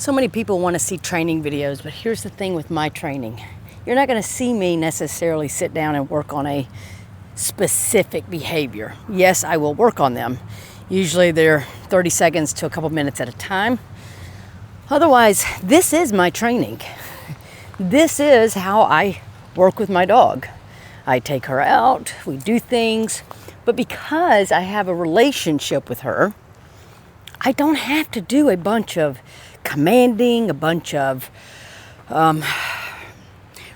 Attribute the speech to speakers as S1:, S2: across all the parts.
S1: So many people want to see training videos, but here's the thing with my training. You're not going to see me necessarily sit down and work on a specific behavior. Yes, I will work on them. Usually they're 30 seconds to a couple minutes at a time. Otherwise, this is my training. This is how I work with my dog. I take her out, we do things, but because I have a relationship with her, I don't have to do a bunch of commanding, a bunch of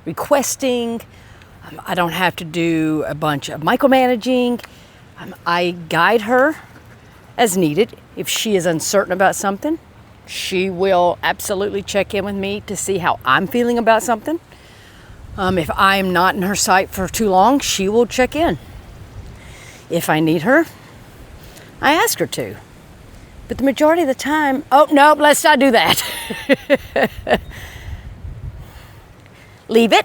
S1: requesting. I don't have to do a bunch of micromanaging. I guide her as needed. If she is uncertain about something, she will absolutely check in with me to see how I'm feeling about something. If I'm not in her sight for too long, she will check in. If I need her, I ask her to. But the majority of the time, oh, no, let's not do that. Leave it.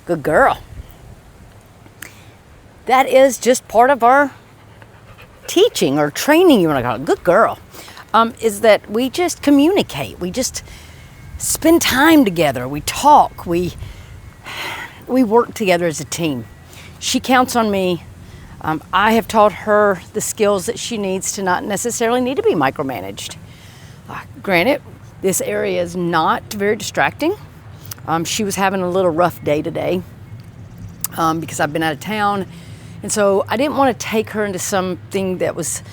S1: Good girl. That is just part of our teaching or training, you want to call it. Good girl. Is that we just communicate. We just spend time together. We talk. We work together as a team. She counts on me. I have taught her the skills that she needs to not necessarily need to be micromanaged. Granted, this area is not very distracting. She was having a little rough day today because I've been out of town. And so I didn't want to take her into something that was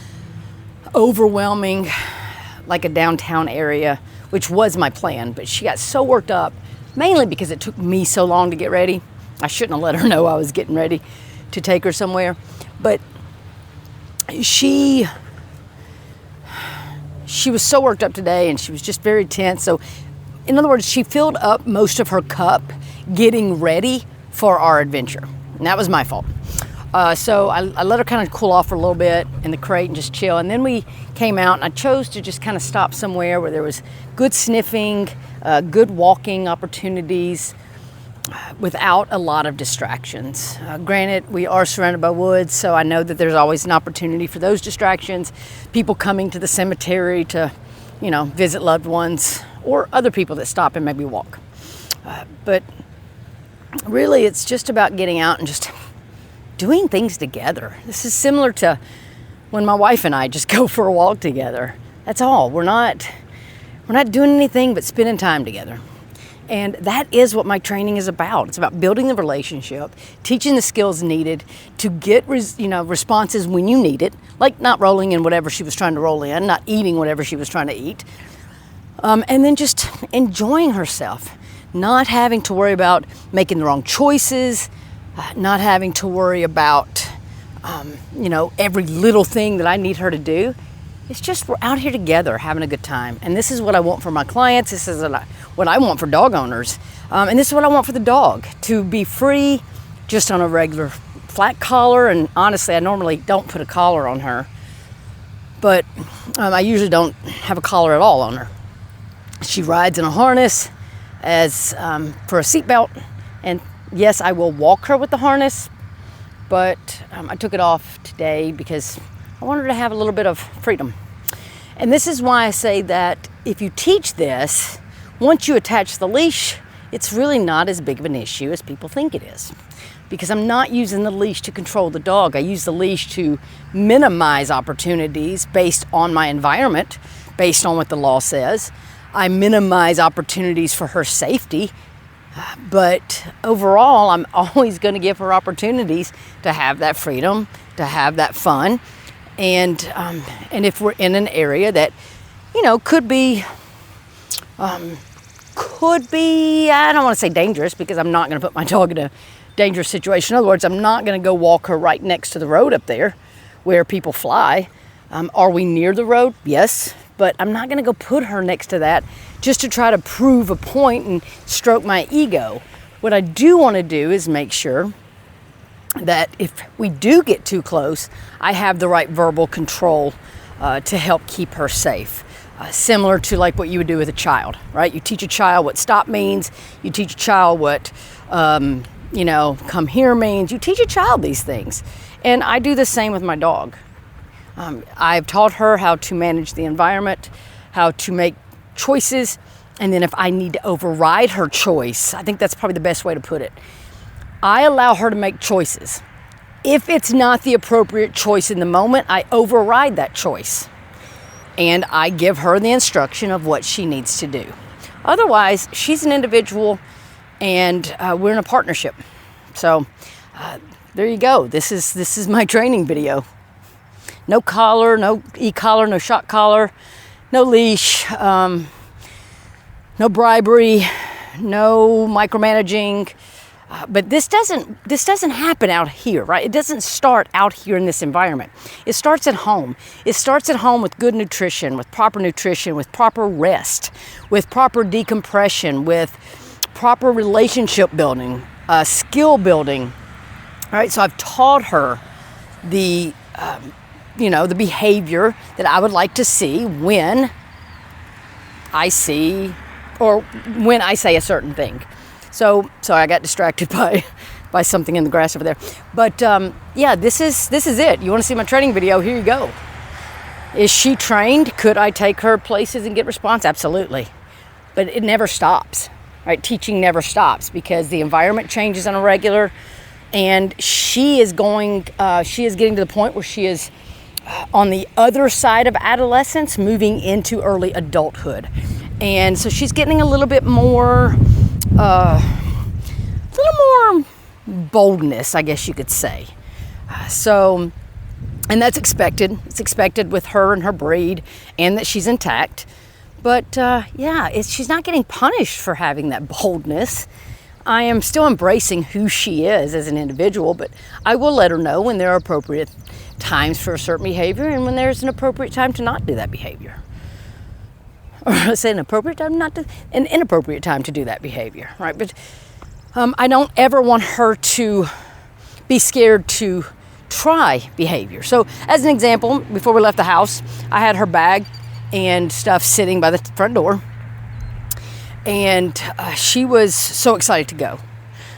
S1: overwhelming, like a downtown area, which was my plan. But she got so worked up, mainly because it took me so long to get ready. I shouldn't have let her know I was getting ready to take her somewhere. But she was so worked up today, and she was just very tense. So in other words, she filled up most of her cup getting ready for our adventure. And that was my fault. So I let her kind of cool off for a little bit in the crate and just chill. And then we came out, and I chose to just kind of stop somewhere where there was good sniffing, good walking opportunities, without a lot of distractions. Granted, we are surrounded by woods, so I know that there's always an opportunity for those distractions. People coming to the cemetery to, visit loved ones, or other people that stop and maybe walk. But really, it's just about getting out and just doing things together. This is similar to when my wife and I just go for a walk together. That's all. We're not doing anything but spending time together. And that is what my training is about. It's about building the relationship, teaching the skills needed to get responses when you need it, like not rolling in whatever she was trying to roll in, not eating whatever she was trying to eat, and then just enjoying herself, not having to worry about making the wrong choices, not having to worry about every little thing that I need her to do. It's just we're out here together having a good time. And this is what I want for my clients. This is what I want for dog owners. And this is what I want for the dog, to be free just on a regular flat collar. And honestly, I normally don't put a collar on her. But I usually don't have a collar at all on her. She rides in a harness as for a seatbelt. And yes, I will walk her with the harness. But I took it off today because I wanted her to have a little bit of freedom. And this is why I say that if you teach this, once you attach the leash, it's really not as big of an issue as people think it is. Because I'm not using the leash to control the dog. I use the leash to minimize opportunities based on my environment, based on what the law says. I minimize opportunities for her safety. But overall, I'm always going to give her opportunities to have that freedom, to have that fun. And if we're in an area that, could be, I don't want to say dangerous, because I'm not going to put my dog in a dangerous situation. In other words, I'm not going to go walk her right next to the road up there where people fly. Are we near the road? Yes. But I'm not going to go put her next to that just to try to prove a point and stroke my ego. What I do want to do is make sure that if we do get too close, I have the right verbal control to help keep her safe. Similar to like what you would do with a child, right? You teach a child what stop means. You teach a child what, come here means. You teach a child these things. And I do the same with my dog. I've taught her how to manage the environment, how to make choices, and then if I need to override her choice, I think that's probably the best way to put it. I allow her to make choices. If it's not the appropriate choice in the moment, I override that choice. And I give her the instruction of what she needs to do. Otherwise, she's an individual and we're in a partnership. So there you go. This is my training video. No collar, no e-collar, no shock collar, no leash, no bribery, no micromanaging. But this doesn't happen out here, right? It doesn't start out here in this environment. It starts at home. It starts at home with good nutrition, with proper rest, with proper decompression, with proper relationship building, skill building. All right, so I've taught her the behavior that I would like to see when I say a certain thing. So sorry, I got distracted by something in the grass over there. But yeah, this is it. You want to see my training video? Here you go. Is she trained? Could I take her places and get response? Absolutely. But it never stops, right? Teaching never stops because the environment changes on a regular, and she is getting to the point where she is on the other side of adolescence, moving into early adulthood. And so she's getting a little bit more boldness, I guess you could say. And that's expected. It's expected with her and her breed, and that she's intact. But she's not getting punished for having that boldness. I am still embracing who she is as an individual, but I will let her know when there are appropriate times for a certain behavior and when there's an appropriate time to not do that behavior. Or let's say an inappropriate time to do that behavior, right? But I don't ever want her to be scared to try behavior. So as an example, before we left the house, I had her bag and stuff sitting by the front door, and she was so excited to go.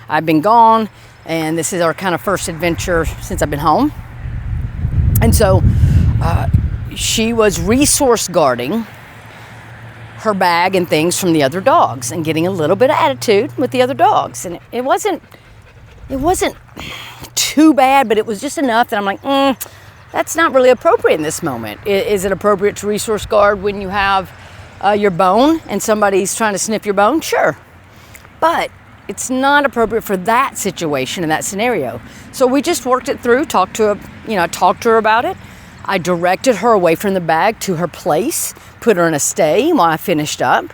S1: I've been gone, and this is our kind of first adventure since I've been home. And so she was resource guarding her bag and things from the other dogs and getting a little bit of attitude with the other dogs. And it wasn't too bad, but it was just enough that I'm like, that's not really appropriate in this moment. Is it appropriate to resource guard when you have your bone and somebody's trying to sniff your bone? Sure. But it's not appropriate for that situation and that scenario. So we just worked it through, talked to her about it. I directed her away from the bag to her place, put her in a stay while I finished up.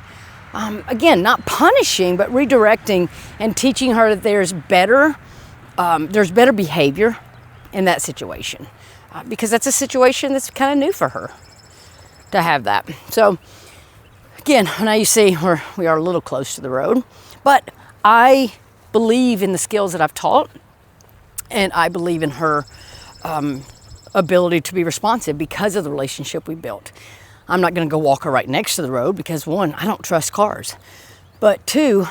S1: Again, not punishing, but redirecting and teaching her that there's better behavior in that situation. Because that's a situation that's kind of new for her to have that. So again, now you see we are a little close to the road, but I believe in the skills that I've taught, and I believe in her ability to be responsive because of the relationship we built. I'm not going to go walk her right next to the road because, one, I don't trust cars, but two,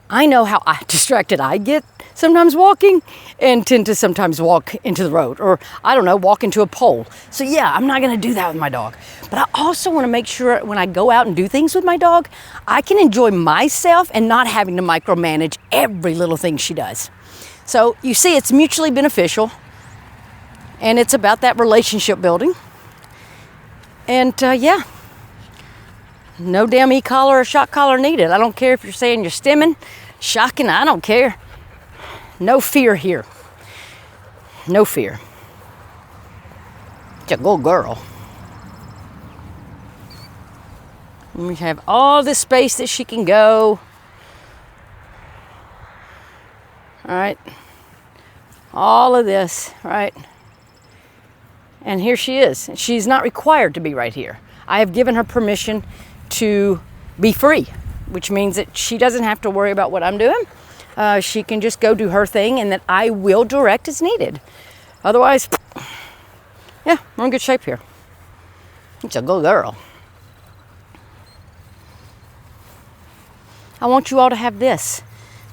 S1: I know how distracted I get sometimes walking and tend to sometimes walk into the road, or I don't know, walk into a pole. So yeah, I'm not going to do that with my dog. But I also want to make sure when I go out and do things with my dog, I can enjoy myself and not having to micromanage every little thing she does. So you see, it's mutually beneficial, and it's about that relationship building. And no damn e-collar or shock collar needed. I don't care if you're saying you're stimming, shocking, I don't care. No fear here. No fear. It's a good girl. We have all this space that she can go. All right. All of this, right? And here she is. She's not required to be right here. I have given her permission to be free, which means that she doesn't have to worry about what I'm doing. She can just go do her thing, and that I will direct as needed. Otherwise, yeah, we're in good shape here. It's a good girl. I want you all to have this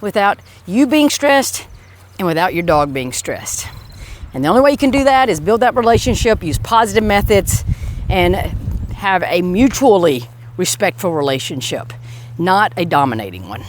S1: without you being stressed and without your dog being stressed. And the only way you can do that is build that relationship, use positive methods, and have a mutually respectful relationship, not a dominating one.